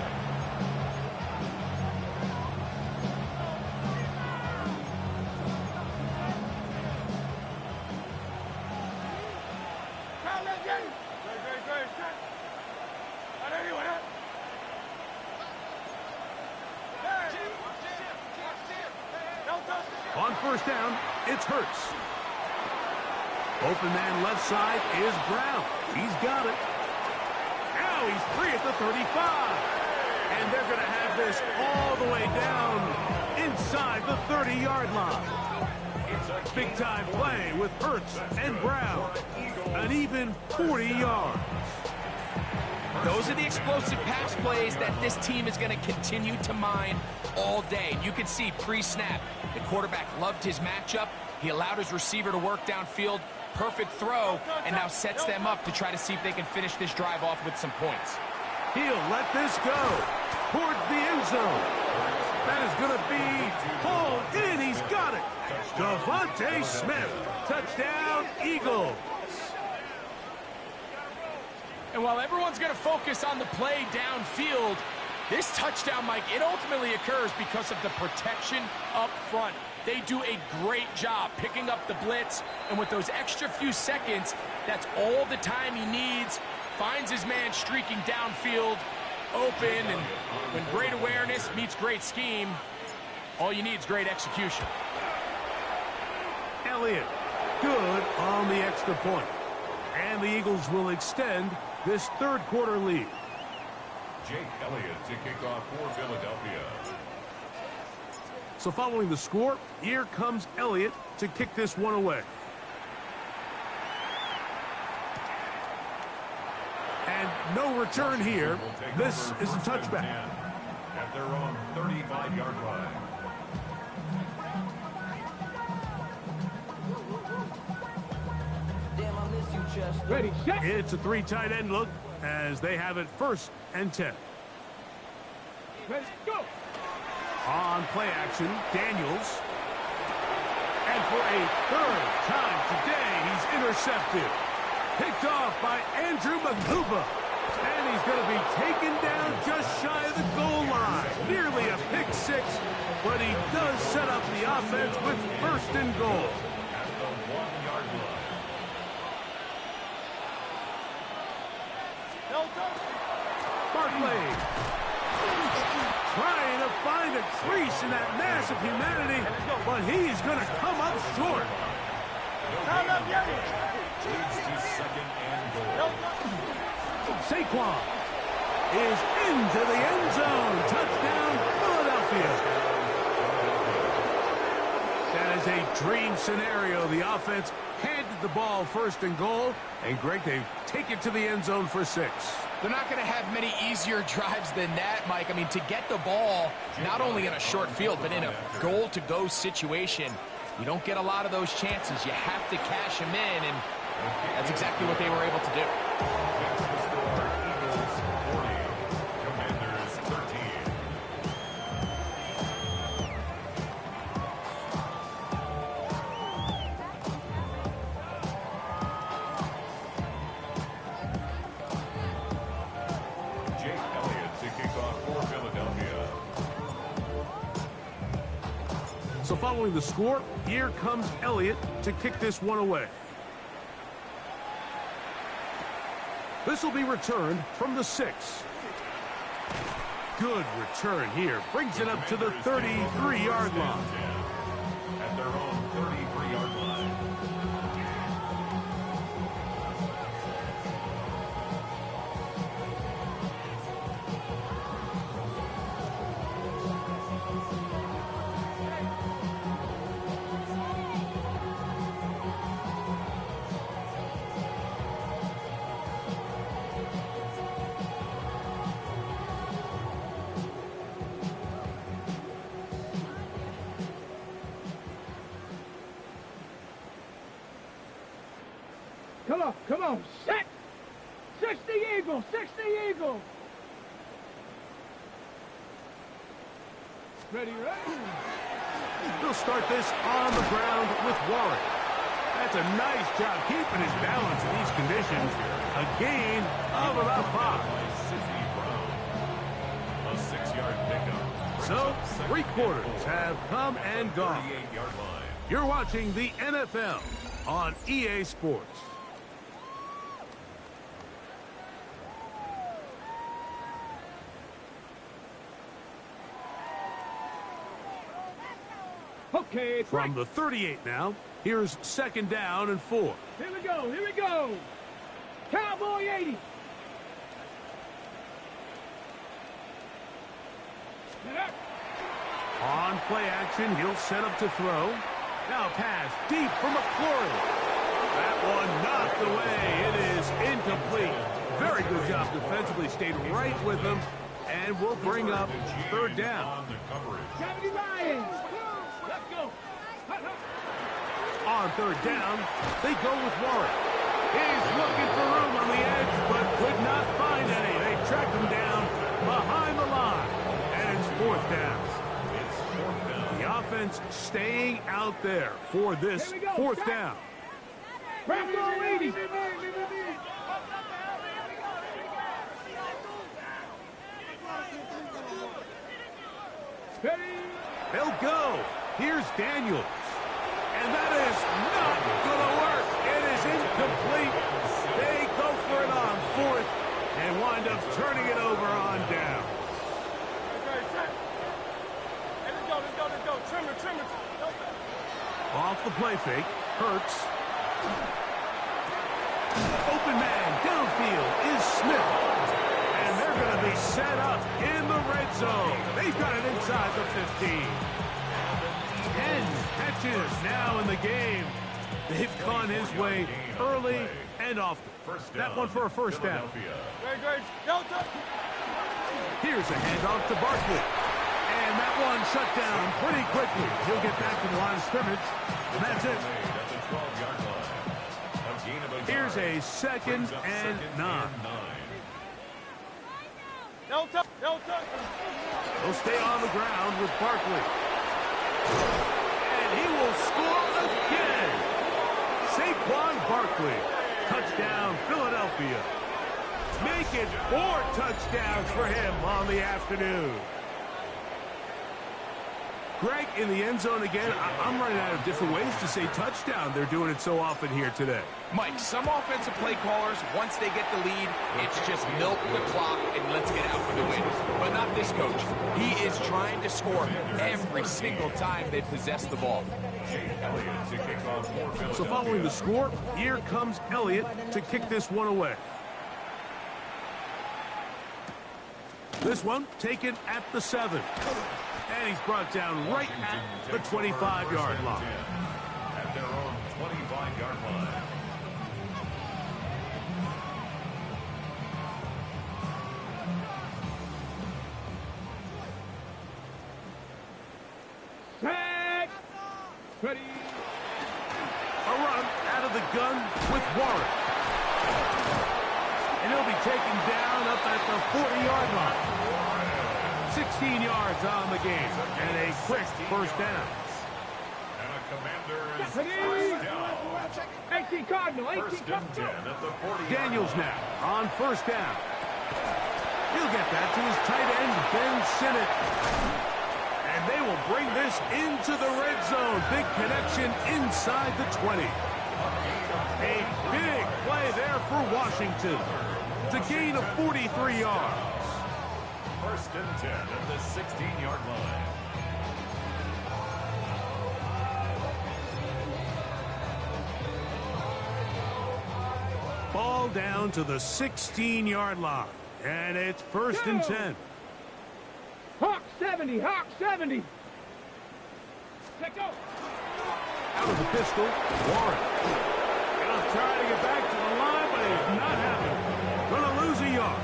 On 1st down, it's Hurts. Open man left side is Brown. He's got it. Now he's free at the 35. And they're going to have this all the way down inside the 30-yard line. Big-time play with Hurts and Brown. An even 40 yards. Those are the explosive pass plays that this team is going to continue to mine all day. You can see pre-snap, the quarterback loved his matchup. He allowed his receiver to work downfield. Perfect throw, and now sets them up to try to see if they can finish this drive off with some points. He'll let this go towards the end zone. That is going to be pulled in. He's got it. Devontae Smith. Touchdown, Eagles. And while everyone's going to focus on the play downfield, this touchdown, Mike, it ultimately occurs because of the protection up front. They do a great job picking up the blitz, and with those extra few seconds, that's all the time he needs. Finds his man streaking downfield, open, and when great awareness meets great scheme, all you need is great execution. Elliott, good on the extra point. And the Eagles will extend this third quarter lead. Jake Elliott to kick off for Philadelphia. So following the score, here comes Elliott to kick this one away. And no return here. This is a touchback. At their own 35-yard line. Damn, I miss you, Chester. Ready, set. It's a 3 tight end look as they have it 1st and 10. Ready, go. On play action, Daniels. And for a 3rd time today, he's intercepted. Picked off by Andrew Makuba. And he's going to be taken down just shy of the goal line. Nearly a pick 6, but he does set up the offense with 1st and goal. At the 1-yard line. Barkley trying to find a crease in that mass of humanity, but he's going to come up short. Leads to 2nd and goal. Saquon is into the end zone. Touchdown, Philadelphia. That is a dream scenario. The offense handed the ball 1st and goal, and Greg, they take it to the end zone for 6. They're not going to have many easier drives than that, Mike. I mean, to get the ball, not only in a short field, but in a goal-to-go situation, you don't get a lot of those chances. You have to cash them in, and that's exactly what they were able to do. That's the score. Eagles 40. Commanders 13. Jake Elliott to kick off for Philadelphia. So following the score, here comes Elliott to kick this one away. This will be returned from the 6. Good return here. Brings it up to the 33-yard line. At their own 33-yard line. Come on, set. 60 Eagles, 60 Eagles. Ready, ready. He'll start this on the ground with Warren. That's a nice job keeping his balance in these conditions. A gain of about 5. Sidney Brown. A 6-yard pickup. So, 3 quarters have come and gone. 38-yard line. You're watching the NFL on EA Sports. Okay, From the 38 now, here's 2nd down and 4. Here we go, here we go. Cowboy 80. On play action, he'll set up to throw. Now pass deep for McLaurin. That one knocked away. It is incomplete. Very good job defensively. Stayed right with him. And we'll bring up 3rd down. On the coverage. 70 Lions. Let's go. On 3rd down, they go with Warren. He's looking for room on the edge, but could not find any. They track him down behind the line. And it's 4th down. It's 4th down. The offense staying out there for this 4th down. Bravo 80. Ready. They'll go. Here's Daniels. And that is not going to work. It is incomplete. They go for it on 4th and wind up turning it over on down. Let's go. Trim it. Off the play fake. Hurts. Open man downfield is Smith. And they're going to be set up in the red zone. They've got it inside the 15. 10 catches now in the game. They've gone his way early and often. That one for a first down. Here's a handoff to Barkley. And that one shut down pretty quickly. He'll get back to the line of scrimmage. And that's it. Here's a 2nd and 9. He'll stay on the ground with Barkley. And he will score again. Saquon Barkley. Touchdown, Philadelphia. Make it 4 touchdowns for him on the afternoon. Greg, in the end zone again, I'm running out of different ways to say touchdown. They're doing it so often here today. Mike, some offensive play callers, once they get the lead, it's just milk the clock and let's get out with the win. But not this coach. He is trying to score every single time they possess the ball. So following the score, here comes Elliott to kick this one away. This one taken at the 7. And he's brought down right at the 25-yard line. At their own 25-yard line. Set. Ready. A run out of the gun with Warren. And he'll be taken down up at the 40-yard line. 16 yards on the game, and a quick first down. And a Commander's first down. 18 Cardinal, 18 First and 10 at the 40. Daniels now on first down. He'll get that to his tight end, Ben Sinnott. And they will bring this into the red zone. Big connection inside the 20. A big play there for Washington. It's a gain of 43 yards. First and 10 at the 16-yard line. Ball down to the 16-yard line. And it's first and 10. Hawk 70, Hawk 70. Let go. Out of the pistol, Warren. He'll try to get back to the line, but he's not having it. Gonna lose a yard.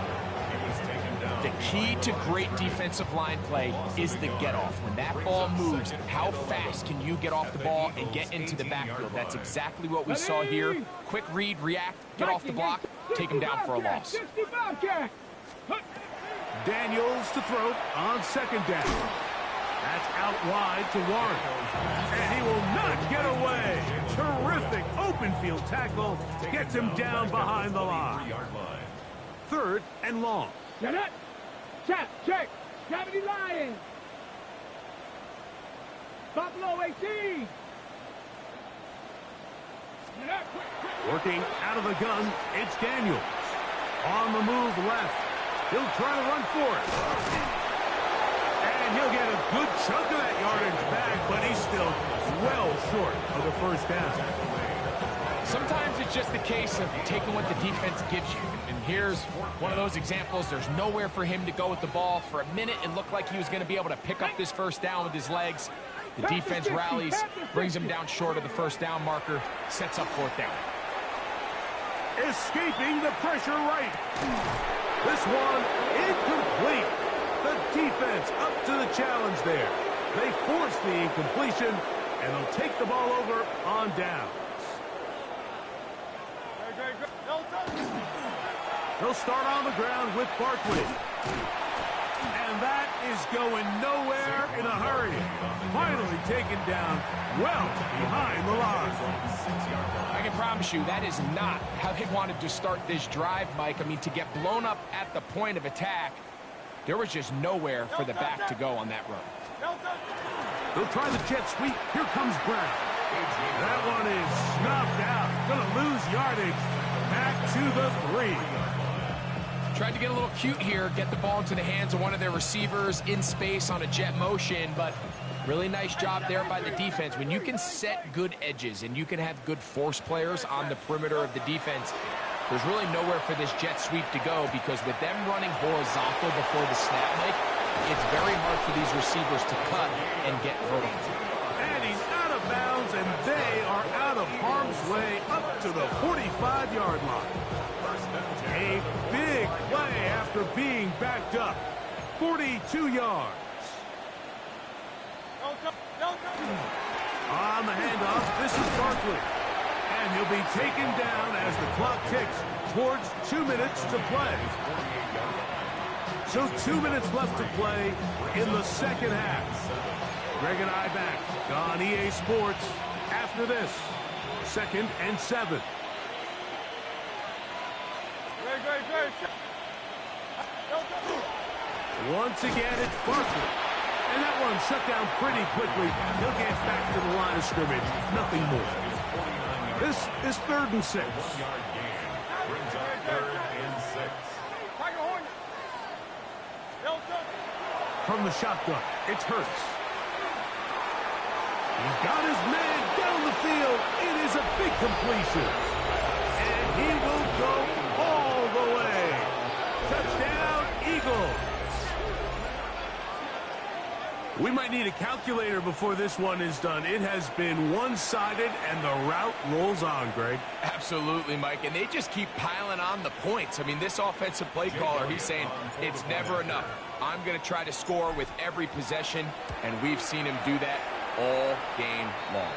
The key to great defensive line play is the get-off. When that ball moves, how fast can you get off the ball and get into the backfield? That's exactly what we saw here. Quick read, react, get off the block, take him down for a loss. Daniels to throw on second down. That's out wide to Warren. And he will not get away. Terrific open field tackle. Gets him down behind the line. 3rd and long. Get it. Check. 70 Lions. Buffalo 18. Working out of the gun, it's Daniels. On the move left. He'll try to run for it. And he'll get a good chunk of that yardage back, but he's still well short of the first down. Sometimes it's just the case of taking what the defense gives you. And here's one of those examples. There's nowhere for him to go with the ball. For a minute, it looked like he was going to be able to pick up this first down with his legs. The defense rallies, brings him down short of the first down marker, sets up 4th down. Escaping the pressure right. This one incomplete. The defense up to the challenge there. They force the incompletion, and they'll take the ball over on down. They'll start on the ground with Barkley. And that is going nowhere in a hurry. Finally taken down well behind the line. I can promise you that is not how they wanted to start this drive, Mike. I mean, to get blown up at the point of attack, there was just nowhere for the back to go on that run. They'll try the jet sweep. Here comes Brown. That one is snuffed out. Gonna lose yardage. Back to the 3. Tried to get a little cute here, get the ball into the hands of one of their receivers in space on a jet motion, but really nice job there by the defense. When you can set good edges and you can have good force players on the perimeter of the defense, there's really nowhere for this jet sweep to go, because with them running horizontal before the snap, Mike, it's very hard for these receivers to cut and get vertical. And he's out of bounds, and they are out of of harm's way up to the 45-yard line. A big play after being backed up. 42 yards. On the handoff, this is Barkley. And he'll be taken down as the clock ticks towards 2 minutes to play. So 2 minutes left to play in the second half. Greg and I back on EA Sports after this. 2nd and 7. Once again, it's Barkley. And that one shut down pretty quickly. He'll get back to the line of scrimmage. Nothing more. This is 3rd and 6. Brings up 3rd and 6. From the shotgun, it's Hurts. He's got his man down the field. It is a big completion. And he will go all the way. Touchdown, Eagles. We might need a calculator before this one is done. It has been one-sided, and the route rolls on, Greg. Absolutely, Mike, and they just keep piling on the points. I mean, this offensive play caller, he's saying it's never enough. I'm going to try to score with every possession, and we've seen him do that all game long.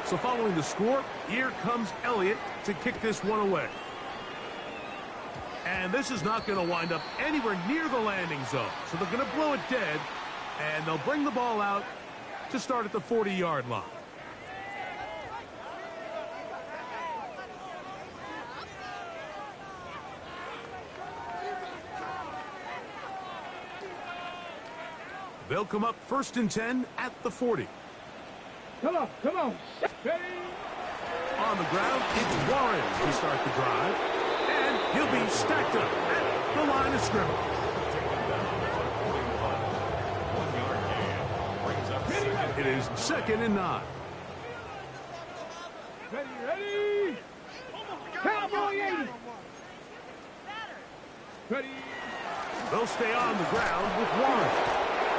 So following the score, here comes Elliott to kick this one away. And this is not going to wind up anywhere near the landing zone. So they're going to blow it dead, and they'll bring the ball out to start at the 40-yard line. They'll come up 1st and 10 at the 40. Come on, come on. Ready? On the ground, it's Warren to start the drive. And he'll be stacked up at the line of scrimmage. It is 2nd and 9. Ready, ready. Cowboy 80. Ready. They'll stay on the ground with Warren.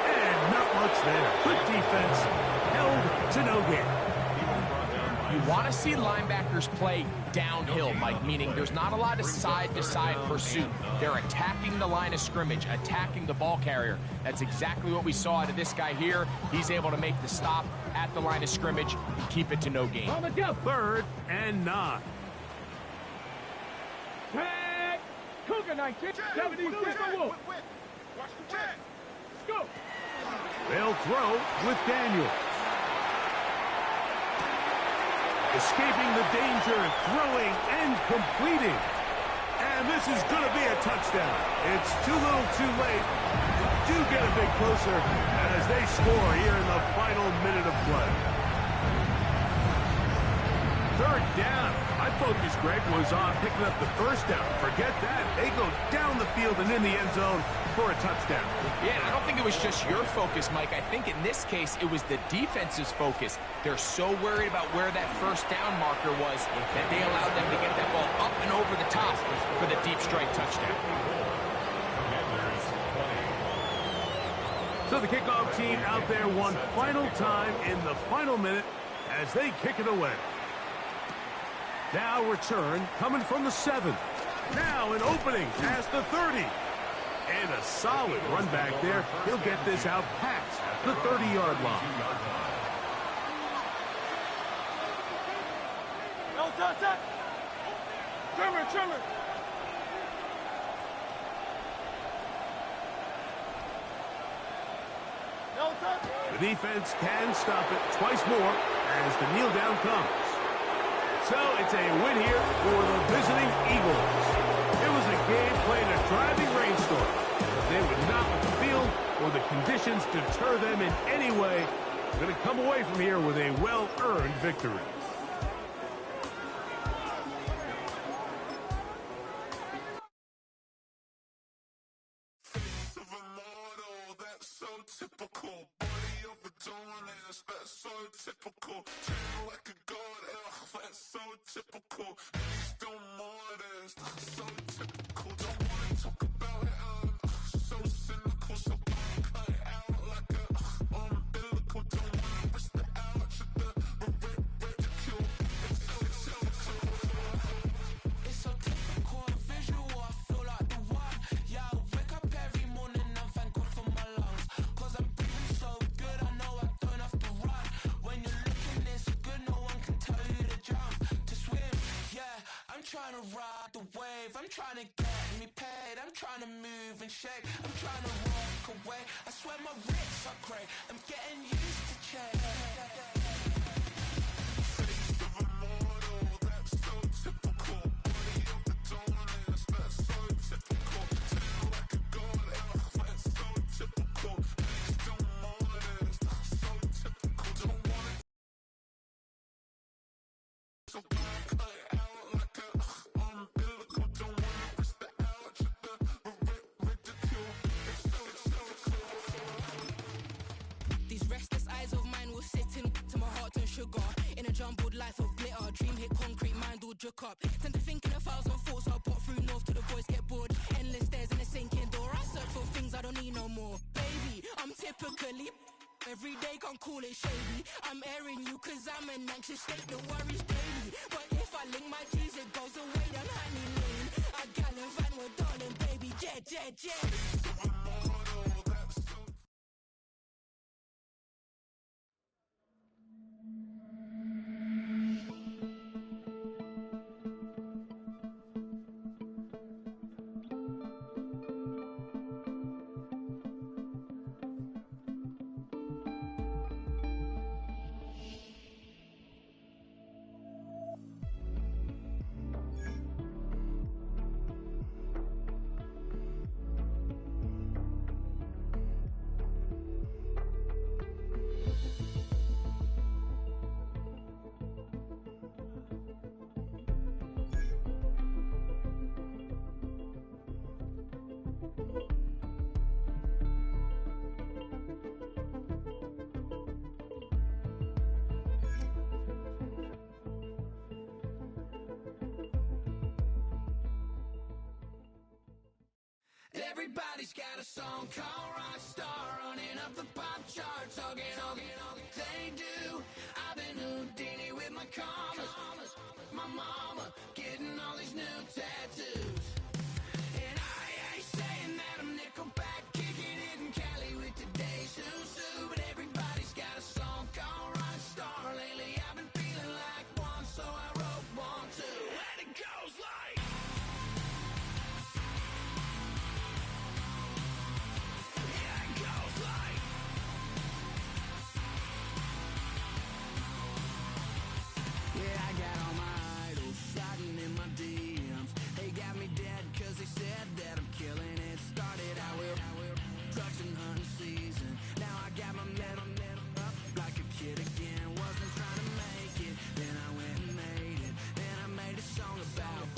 And not much there. Good defense. Held to no gain. You want to see linebackers play downhill, Mike, meaning there's not a lot of side-to-side pursuit. They're attacking the line of scrimmage, attacking the ball carrier. That's exactly what we saw out of this guy here. He's able to make the stop at the line of scrimmage and keep it to no gain. On the go. 3rd and 9. Tag. Cougar 1976 Wolf. Go. They'll throw with Daniel. Escaping the danger, throwing and completing. And this is going to be a touchdown. It's too little too late. Do get a bit closer as they score here in the final minute of play. 3rd down. My focus, Greg, was on picking up the 1st down. Forget that. They go down the field and in the end zone for a touchdown. Yeah, and I don't think it was just your focus, Mike. I think in this case, it was the defense's focus. They're so worried about where that 1st down marker was that they allowed them to get that ball up and over the top for the deep strike touchdown. So the kickoff team out there one final time in the final minute as they kick it away. Now return coming from the 7. Now an opening past the 30. And a solid run back there. He'll get this out past the 30-yard line. Trimmer. The defense can stop it twice more as the kneel down comes. So it's a win here for the visiting Eagles. It was a game played in a driving rainstorm. They would not let the field or the conditions deter them in any way. They're going to come away from here with a well-earned victory. Typical body of a donut, that's so typical. Treat like a god, that's so typical. Please don't mind us, that's so typical. Don't wanna talk trying to ride the wave, I'm trying to get me paid, I'm trying to move and shake, I'm trying to walk away. I swear my wrists are grey, I'm getting used to change. Face of a mortal, that's so typical. Body of the dawners, that's so typical. Tail like a god, that's so typical. Face don't mortars, that's so typical. Don't want it, so don't cut it out like a umbilical. Don't wanna risk the ouch, the ridicule. It's so These restless eyes of mine will sit in to my heart and sugar. In a jumbled life of glitter, dream hit concrete, mind all jook up. Tend to think in 1,000 thoughts, I'll pop through north to the voice, get bored. Endless stairs in a sinking door, I search for things I don't need no more. Baby, I'm typically every day, can't call it shady. I'm airing you cause I'm an anxious state that worries daily. But if I link my G's, it goes away, then honey lean. I gallivant with darling, baby, jet, jet, jet. Everybody's got a song called Rockstar, running up the pop charts, all they do. I've been Houdini with my commas, my mama getting all these new tattoos. And I ain't saying that I'm Nickelback, kicking it in Cali with today's Susu. But everybody's got a song called Rockstar. Lately I've been feeling like one, so I wrote one too. And it goes like, yeah, I got all my idols sliding in my DMs. They got me dead cause they said that I'm killing it. Started out with drugs and hunting season. Now I got my metal up like a kid again. Wasn't trying to make it, then I went and made it. Then I made a song about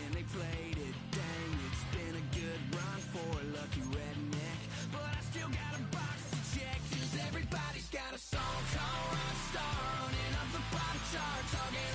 and they played it. Dang, it's been a good run for a lucky redneck, but I still got a box to check. Cause everybody's got a song called Rockstar, running up the pop charts, talking